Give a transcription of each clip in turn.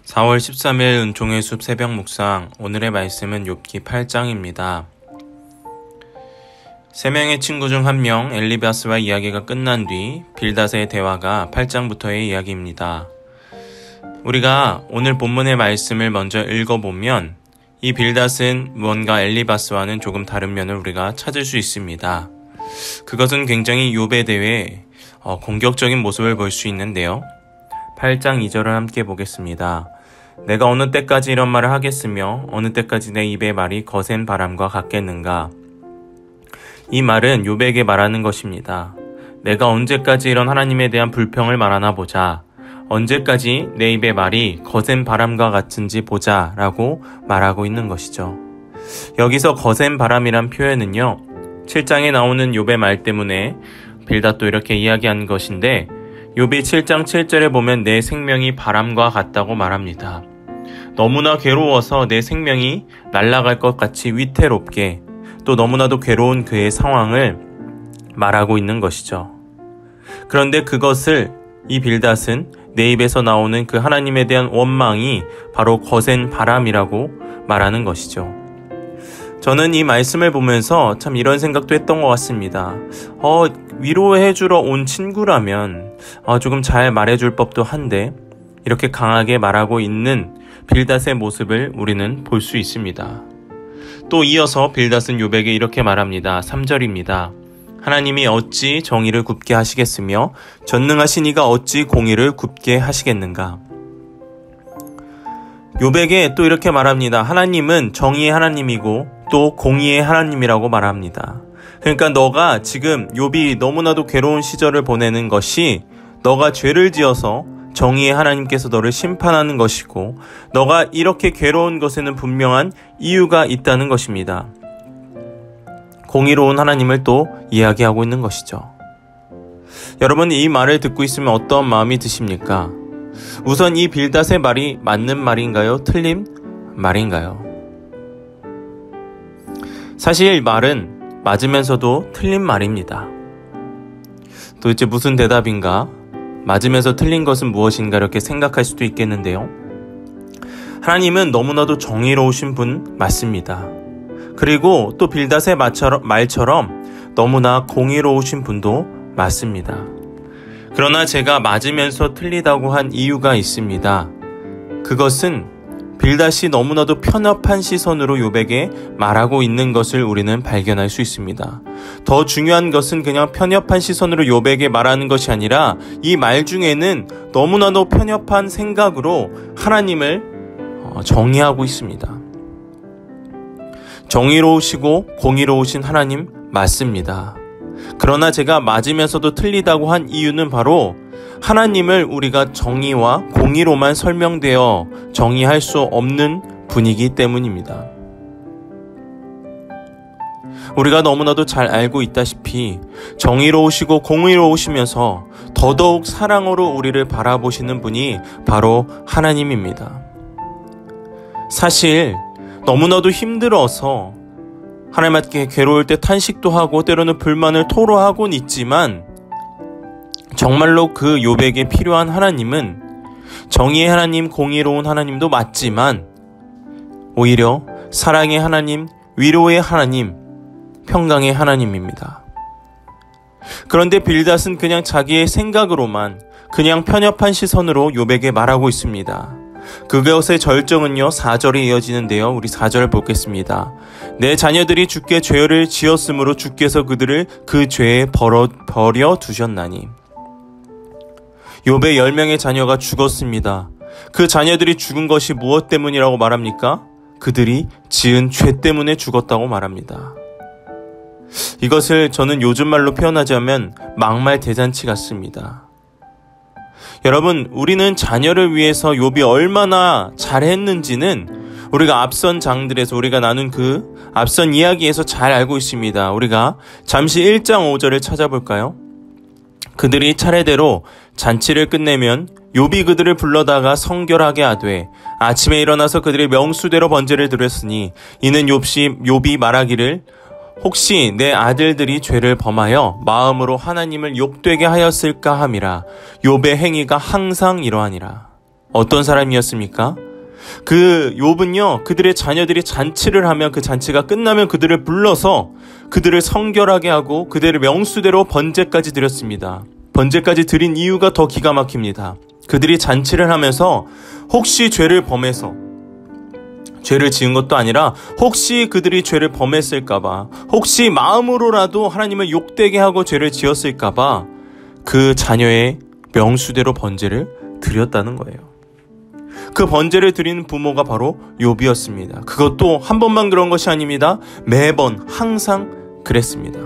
4월 13일 은총의 숲 새벽 묵상. 오늘의 말씀은 욥기 8장입니다. 세 명의 친구 중 한 명 엘리바스와 이야기가 끝난 뒤 빌닷의 대화가 8장부터의 이야기입니다. 우리가 오늘 본문의 말씀을 먼저 읽어보면 이 빌닷은 뭔가 엘리바스와는 조금 다른 면을 우리가 찾을 수 있습니다. 그것은 굉장히 욥에 대해 공격적인 모습을 볼 수 있는데요. 8장 2절을 함께 보겠습니다. 내가 어느 때까지 이런 말을 하겠으며 어느 때까지 내 입의 말이 거센 바람과 같겠는가. 이 말은 욥에게 말하는 것입니다. 내가 언제까지 이런 하나님에 대한 불평을 말하나 보자. 언제까지 내 입의 말이 거센 바람과 같은지 보자 라고 말하고 있는 것이죠. 여기서 거센 바람이란 표현은요, 7장에 나오는 욥의 말 때문에 빌닷도 이렇게 이야기한 것인데, 욥이 7장 7절에 보면 내 생명이 바람과 같다고 말합니다. 너무나 괴로워서 내 생명이 날아갈 것 같이 위태롭게, 또 너무나도 괴로운 그의 상황을 말하고 있는 것이죠. 그런데 그것을 이 빌닷은 내 입에서 나오는 그 하나님에 대한 원망이 바로 거센 바람이라고 말하는 것이죠. 저는 이 말씀을 보면서 참 이런 생각도 했던 것 같습니다. 위로해주러 온 친구라면 조금 잘 말해줄 법도 한데 이렇게 강하게 말하고 있는 빌닷의 모습을 우리는 볼 수 있습니다. 또 이어서 빌닷은 욥에게 이렇게 말합니다. 3절입니다. 하나님이 어찌 정의를 굽게 하시겠으며 전능하신 이가 어찌 공의를 굽게 하시겠는가. 욥에게 또 이렇게 말합니다. 하나님은 정의의 하나님이고 또 공의의 하나님이라고 말합니다. 그러니까 너가 지금 욥이 너무나도 괴로운 시절을 보내는 것이 너가 죄를 지어서 정의의 하나님께서 너를 심판하는 것이고 너가 이렇게 괴로운 것에는 분명한 이유가 있다는 것입니다. 공의로운 하나님을 또 이야기하고 있는 것이죠. 여러분, 이 말을 듣고 있으면 어떤 마음이 드십니까? 우선 이 빌닷의 말이 맞는 말인가요? 틀린 말인가요? 사실 이 말은 맞으면서도 틀린 말입니다. 도대체 무슨 대답인가? 맞으면서 틀린 것은 무엇인가 이렇게 생각할 수도 있겠는데요. 하나님은 너무나도 정의로우신 분 맞습니다. 그리고 또 빌닷의 말처럼 너무나 공의로우신 분도 맞습니다. 그러나 제가 맞으면서 틀리다고 한 이유가 있습니다. 그것은 빌닷이 너무나도 편협한 시선으로 욥에게 말하고 있는 것을 우리는 발견할 수 있습니다. 더 중요한 것은 그냥 편협한 시선으로 욥에게 말하는 것이 아니라 이 말 중에는 너무나도 편협한 생각으로 하나님을 정의하고 있습니다. 정의로우시고 공의로우신 하나님 맞습니다. 그러나 제가 맞으면서도 틀리다고 한 이유는 바로 하나님을 우리가 정의와 공의로만 설명되어 정의할 수 없는 분이기 때문입니다. 우리가 너무나도 잘 알고 있다시피 정의로우시고 공의로우시면서 더더욱 사랑으로 우리를 바라보시는 분이 바로 하나님입니다. 사실 너무나도 힘들어서 하나님께 괴로울 때 탄식도 하고 때로는 불만을 토로하곤 있지만 정말로 그 욥에게 필요한 하나님은 정의의 하나님, 공의로운 하나님도 맞지만 오히려 사랑의 하나님, 위로의 하나님, 평강의 하나님입니다. 그런데 빌닷은 그냥 자기의 생각으로만 그냥 편협한 시선으로 욥에게 말하고 있습니다. 그것의 절정은요 4절에 이어지는데요. 우리 4절 보겠습니다. 내 자녀들이 주께 죄를 지었으므로 주께서 그들을 그 죄에 버려 두셨나니. 욥의 10명의 자녀가 죽었습니다. 그 자녀들이 죽은 것이 무엇 때문이라고 말합니까? 그들이 지은 죄 때문에 죽었다고 말합니다. 이것을 저는 요즘 말로 표현하자면 막말 대잔치 같습니다. 여러분, 우리는 자녀를 위해서 욥이 얼마나 잘했는지는 우리가 앞선 장들에서 우리가 나눈 그 앞선 이야기에서 잘 알고 있습니다. 우리가 잠시 1장 5절을 찾아볼까요? 그들이 차례대로 잔치를 끝내면 욥이 그들을 불러다가 성결하게 하되 아침에 일어나서 그들의 명수대로 번제를 드렸으니 이는 욥이 말하기를 혹시 내 아들들이 죄를 범하여 마음으로 하나님을 욕되게 하였을까 함이라. 욥의 행위가 항상 이러하니라. 어떤 사람이었습니까? 그 욥은요, 그들의 자녀들이 잔치를 하면 그 잔치가 끝나면 그들을 불러서 그들을 성결하게 하고 그들의 명수대로 번제까지 드렸습니다. 번제까지 드린 이유가 더 기가 막힙니다. 그들이 잔치를 하면서 혹시 죄를 범해서, 죄를 지은 것도 아니라 혹시 그들이 죄를 범했을까봐, 혹시 마음으로라도 하나님을 욕되게 하고 죄를 지었을까봐 그 자녀의 명수대로 번제를 드렸다는 거예요. 그 번제를 드리는 부모가 바로 욥이었습니다. 그것도 한 번만 그런 것이 아닙니다. 매번 항상 그랬습니다.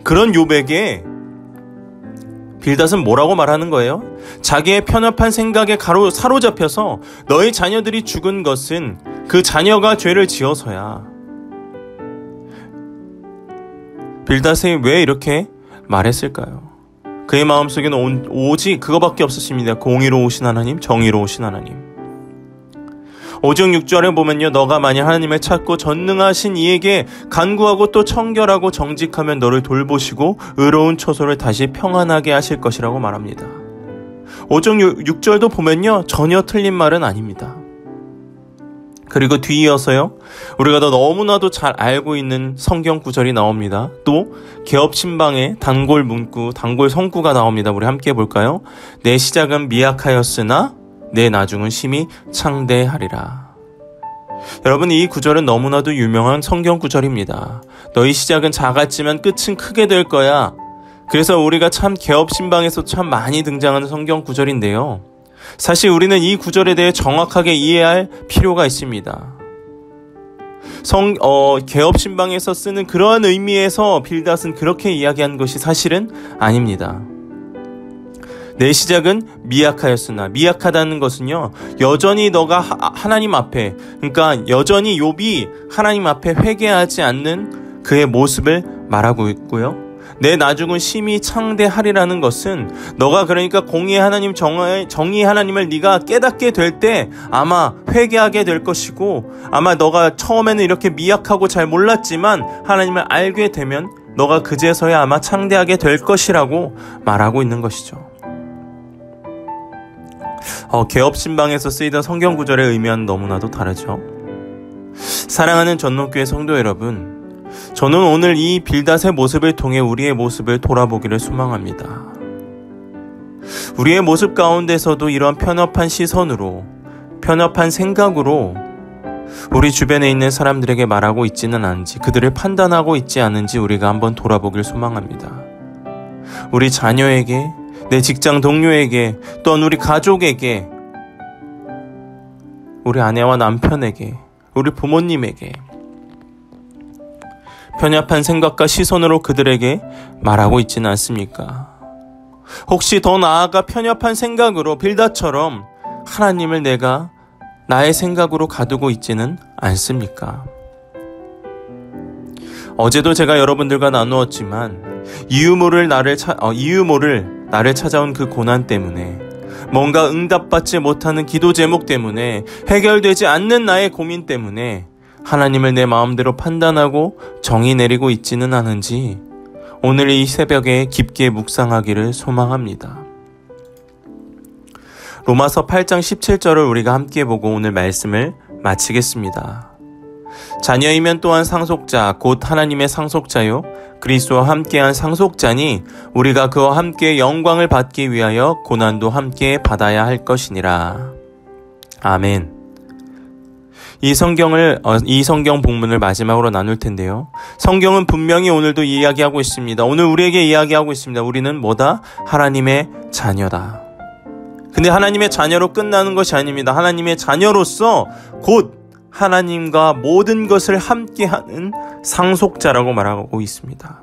그런 욥에게 빌닷은 뭐라고 말하는 거예요? 자기의 편협한 생각에 사로잡혀서 너희 자녀들이 죽은 것은 그 자녀가 죄를 지어서야. 빌닷이 왜 이렇게 말했을까요? 그의 마음속에는 오직 그거밖에 없었습니다. 공의로우신 하나님, 정의로우신 하나님. 5장 6절에 보면요, 너가 만약 하나님을 찾고 전능하신 이에게 간구하고 또 청결하고 정직하면 너를 돌보시고 의로운 처소를 다시 평안하게 하실 것이라고 말합니다. 5장 6절도 보면요, 전혀 틀린 말은 아닙니다. 그리고 뒤이어서요, 우리가 너무나도 잘 알고 있는 성경 구절이 나옵니다. 또 개업신방에 단골 문구, 단골 성구가 나옵니다. 우리 함께 볼까요? 내 시작은 미약하였으나 내 나중은 심히 창대하리라. 여러분, 이 구절은 너무나도 유명한 성경 구절입니다. 너희 시작은 작았지만 끝은 크게 될 거야. 그래서 우리가 참 개업신방에서 참 많이 등장하는 성경 구절인데요. 사실 우리는 이 구절에 대해 정확하게 이해할 필요가 있습니다. 개업신방에서 쓰는 그러한 의미에서 빌닷은 그렇게 이야기한 것이 사실은 아닙니다. 내 시작은 미약하였으나, 미약하다는 것은요, 여전히 너가 하나님 앞에, 그러니까 여전히 욥이 하나님 앞에 회개하지 않는 그의 모습을 말하고 있고요. 내 나중은 심히 창대하리라는 것은 너가 그러니까 공의의 하나님, 정의의 하나님을 네가 깨닫게 될 때 아마 회개하게 될 것이고, 아마 너가 처음에는 이렇게 미약하고 잘 몰랐지만 하나님을 알게 되면 너가 그제서야 아마 창대하게 될 것이라고 말하고 있는 것이죠. 개업신방에서 쓰이던 성경 구절의 의미와는 너무나도 다르죠. 사랑하는 전농교회 성도 여러분, 저는 오늘 이 빌닷의 모습을 통해 우리의 모습을 돌아보기를 소망합니다. 우리의 모습 가운데서도 이런 편협한 시선으로, 편협한 생각으로 우리 주변에 있는 사람들에게 말하고 있지는 않은지, 그들을 판단하고 있지 않은지 우리가 한번 돌아보길 소망합니다. 우리 자녀에게, 내 직장 동료에게, 또한 우리 가족에게, 우리 아내와 남편에게, 우리 부모님에게 편협한 생각과 시선으로 그들에게 말하고 있지는 않습니까? 혹시 더 나아가 편협한 생각으로 빌닷처럼 하나님을 내가 나의 생각으로 가두고 있지는 않습니까? 어제도 제가 여러분들과 나누었지만 이유 모를 나를 찾아온 그 고난 때문에, 뭔가 응답받지 못하는 기도 제목 때문에, 해결되지 않는 나의 고민 때문에 하나님을 내 마음대로 판단하고 정의 내리고 있지는 않은지 오늘 이 새벽에 깊게 묵상하기를 소망합니다. 로마서 8장 17절을 우리가 함께 보고 오늘 말씀을 마치겠습니다. 자녀이면 또한 상속자, 곧 하나님의 상속자요 그리스도와 함께한 상속자니 우리가 그와 함께 영광을 받기 위하여 고난도 함께 받아야 할 것이니라. 아멘. 이 성경 본문을 마지막으로 나눌 텐데요. 성경은 분명히 오늘도 이야기하고 있습니다. 오늘 우리에게 이야기하고 있습니다. 우리는 뭐다? 하나님의 자녀다. 근데 하나님의 자녀로 끝나는 것이 아닙니다. 하나님의 자녀로서 곧 하나님과 모든 것을 함께하는 상속자라고 말하고 있습니다.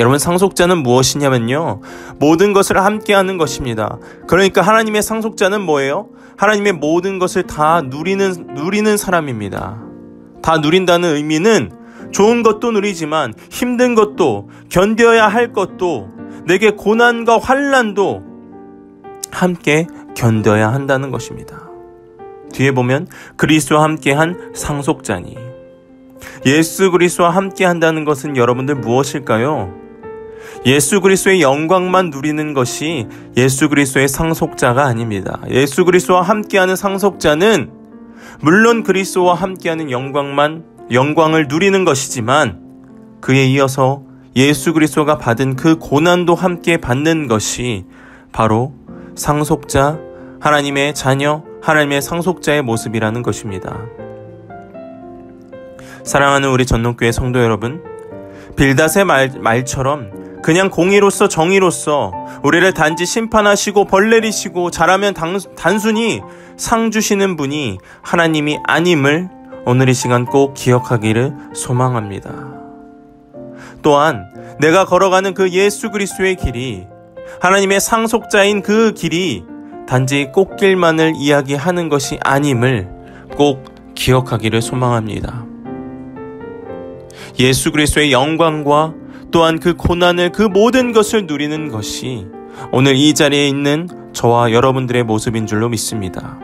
여러분, 상속자는 무엇이냐면요, 모든 것을 함께하는 것입니다. 그러니까 하나님의 상속자는 뭐예요? 하나님의 모든 것을 다 누리는 사람입니다. 다 누린다는 의미는 좋은 것도 누리지만 힘든 것도, 견뎌야 할 것도, 내게 고난과 환난도 함께 견뎌야 한다는 것입니다. 뒤에 보면 그리스도와 함께한 상속자니, 예수 그리스도와 함께한다는 것은 여러분들 무엇일까요? 예수 그리스도의 영광만 누리는 것이 예수 그리스도의 상속자가 아닙니다. 예수 그리스도와 함께하는 상속자는 물론 그리스도와 함께하는 영광을 누리는 것이지만 그에 이어서 예수 그리스도가 받은 그 고난도 함께 받는 것이 바로 상속자, 하나님의 자녀, 하나님의 상속자의 모습이라는 것입니다. 사랑하는 우리 전농교회 성도 여러분, 빌닷의 말처럼 그냥 공의로서 정의로서 우리를 단지 심판하시고 벌 내리시고 잘하면 단순히 상 주시는 분이 하나님이 아님을 오늘 이 시간 꼭 기억하기를 소망합니다. 또한 내가 걸어가는 그 예수 그리스도의 길이, 하나님의 상속자인 그 길이 단지 꽃길만을 이야기하는 것이 아님을 꼭 기억하기를 소망합니다. 예수 그리스도의 영광과 또한 그 고난을, 그 모든 것을 누리는 것이 오늘 이 자리에 있는 저와 여러분들의 모습인 줄로 믿습니다.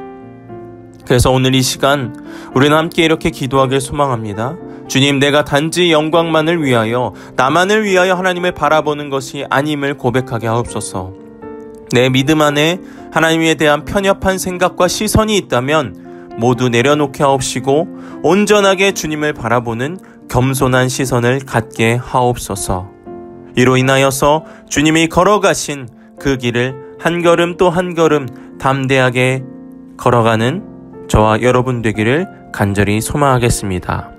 그래서 오늘 이 시간 우리는 함께 이렇게 기도하길 소망합니다. 주님, 내가 단지 영광만을 위하여, 나만을 위하여 하나님을 바라보는 것이 아님을 고백하게 하옵소서. 내 믿음 안에 하나님에 대한 편협한 생각과 시선이 있다면 모두 내려놓게 하옵시고 온전하게 주님을 바라보는 겸손한 시선을 갖게 하옵소서. 이로 인하여서 주님이 걸어가신 그 길을 한 걸음 또 한 걸음 담대하게 걸어가는 저와 여러분 되기를 간절히 소망하겠습니다.